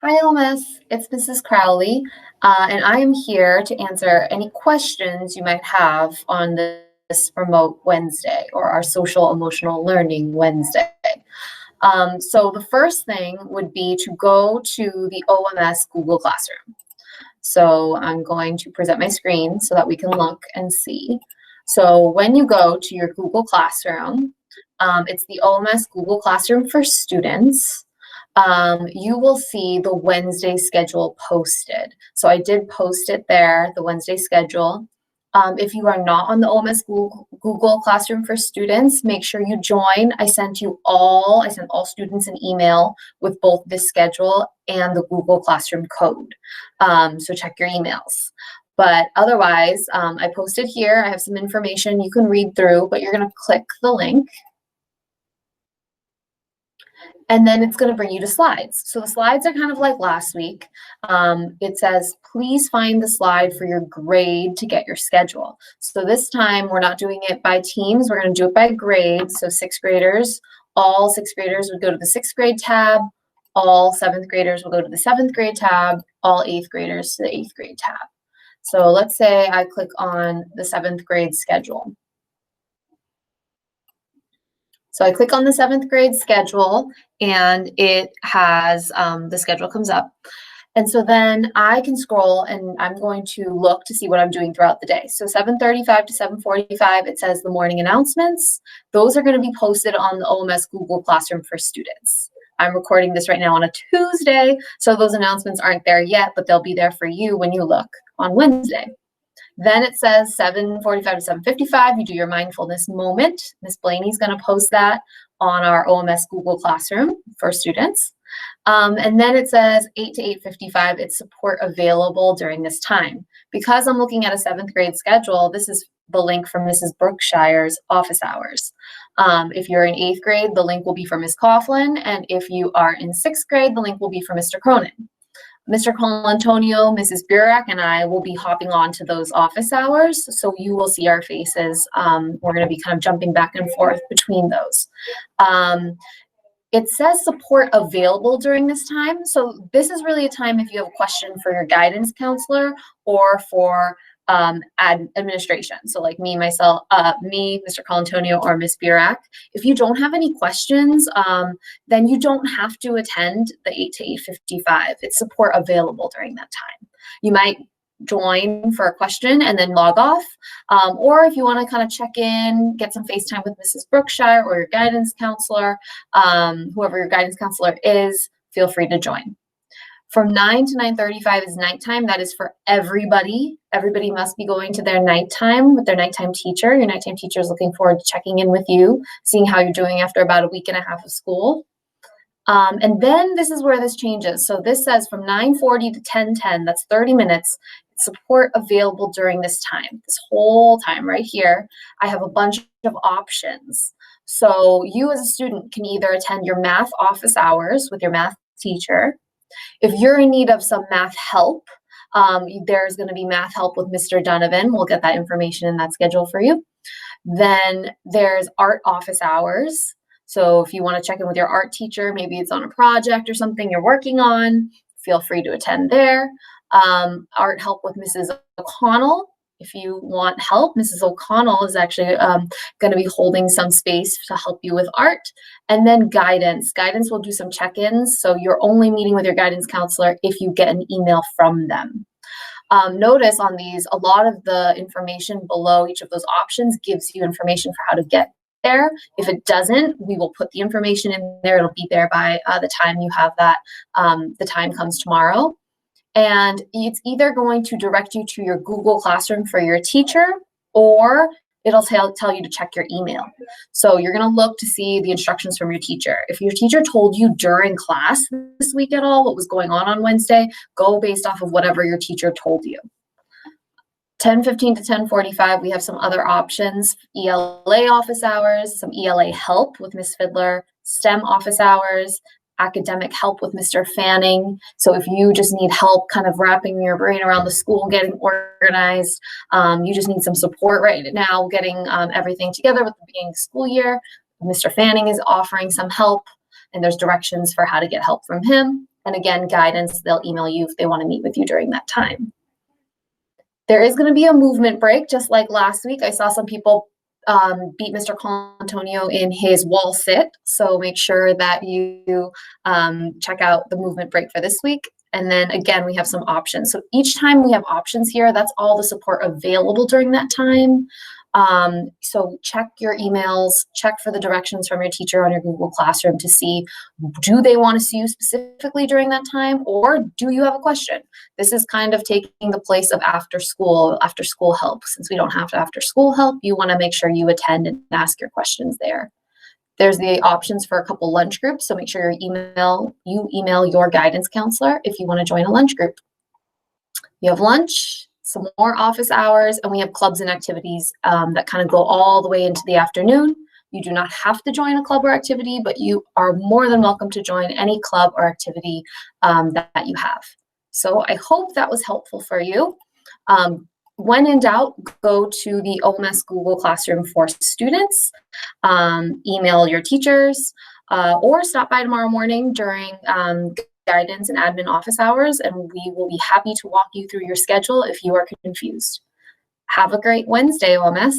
Hi, LMS. It's Mrs. Crowley, and I am here to answer any questions you might have on this remote Wednesday or our social emotional learning Wednesday. So the first thing would be to go to the OMS Google Classroom. So I'm going to present my screen so that we can look and see. So when you go to your Google Classroom, it's the OMS Google Classroom for Students. You will see the Wednesday schedule posted. So I did post it there, the Wednesday schedule. If you are not on the OMS Google Classroom for Students, make sure you join. I sent all students an email with both this schedule and the Google Classroom code. So check your emails. But otherwise, I posted here. I have some information you can read through, but you're going to click the link. And then it's going to bring you to slides. So the slides are kind of like last week. It says, please find the slide for your grade to get your schedule. So this time we're not doing it by teams. We're going to do it by grade. So sixth graders, all sixth graders would go to the sixth grade tab. All seventh graders will go to the seventh grade tab. All eighth graders to the eighth grade tab. So let's say I click on the seventh grade schedule. So I click on the seventh grade schedule and it has, the schedule comes up. And so then I can scroll and I'm going to look to see what I'm doing throughout the day. So 7:35 to 7:45, it says the morning announcements. Those are going to be posted on the OMS Google Classroom for Students. I'm recording this right now on a Tuesday, so those announcements aren't there yet, but they'll be there for you when you look on Wednesday. Then it says 7:45 to 7:55, you do your mindfulness moment. Ms. Blaney's going to post that on our OMS Google Classroom for students. And then it says 8 to 8:55, it's support available during this time. Because I'm looking at a seventh grade schedule, this is the link from Mrs. Brookshire's office hours. If you're in eighth grade, the link will be for Ms. Coughlin. And if you are in sixth grade, the link will be for Mr. Cronin. Mr. Colantonio, Mrs. Burak, and I will be hopping on to those office hours, so you will see our faces. We're going to be kind of jumping back and forth between those. It says support available during this time, so this is really a time if you have a question for your guidance counselor or for administration. So like me, myself, Mr. Colantonio, or Ms. Burak. If you don't have any questions, then you don't have to attend the 8 to 8:55. It's support available during that time. You might join for a question and then log off. Or if you want to kind of check in, get some FaceTime with Mrs. Brookshire or your guidance counselor, whoever your guidance counselor is, feel free to join. From 9 to 9:35 is nighttime. That is for everybody. Everybody must be going to their nighttime with their nighttime teacher. Your nighttime teacher is looking forward to checking in with you, seeing how you're doing after about a week and a half of school. And then this is where this changes. So this says from 9:40 to 10:10, that's 30 minutes, support available during this time. This whole time right here, I have a bunch of options. So you as a student can either attend your math office hours with your math teacher. If you're in need of some math help, there's going to be math help with Mr. Donovan. We'll get that information in that schedule for you. Then there's art office hours. So if you want to check in with your art teacher, maybe it's on a project or something you're working on, feel free to attend there. Art help with Mrs. O'Connell. If you want help, Mrs. O'Connell is actually going to be holding some space to help you with art. And then guidance. Guidance will do some check-ins. So you're only meeting with your guidance counselor if you get an email from them. Notice on these, a lot of the information below each of those options gives you information for how to get there. If it doesn't, we will put the information in there. It'll be there by the time you have that, the time comes tomorrow. And it's either going to direct you to your Google Classroom for your teacher, or it'll tell you to check your email. So you're going to look to see the instructions from your teacher. If your teacher told you during class this week at all what was going on Wednesday, go based off of whatever your teacher told you. 10:15 to 10:45, we have some other options. ELA office hours, some ELA help with Ms. Fiddler, STEM office hours, academic help with Mr. Fanning. So if you just need help kind of wrapping your brain around the school, getting organized, you just need some support right now, getting everything together with the beginning of the school year, Mr. Fanning is offering some help, and there's directions for how to get help from him. And again, guidance, they'll email you if they want to meet with you during that time. There is going to be a movement break, just like last week. I saw some people beat Mr. Colantonio in his wall sit. So make sure that you check out the movement break for this week. And then again, we have some options. So each time we have options here, that's all the support available during that time. So check your emails, check for the directions from your teacher on your Google Classroom to see, do they want to see you specifically during that time, or do you have a question? This is kind of taking the place of after school help. Since we don't have after school help, you want to make sure you attend and ask your questions there. There's the options for a couple lunch groups, so make sure you email your guidance counselor if you want to join a lunch group. You have lunch, some more office hours, and we have clubs and activities that kind of go all the way into the afternoon. You do not have to join a club or activity, but you are more than welcome to join any club or activity that you have. So I hope that was helpful for you. When in doubt, go to the OMS Google Classroom for students, email your teachers, or stop by tomorrow morning during guidance and admin office hours, and we will be happy to walk you through your schedule if you are confused. Have a great Wednesday, OMS.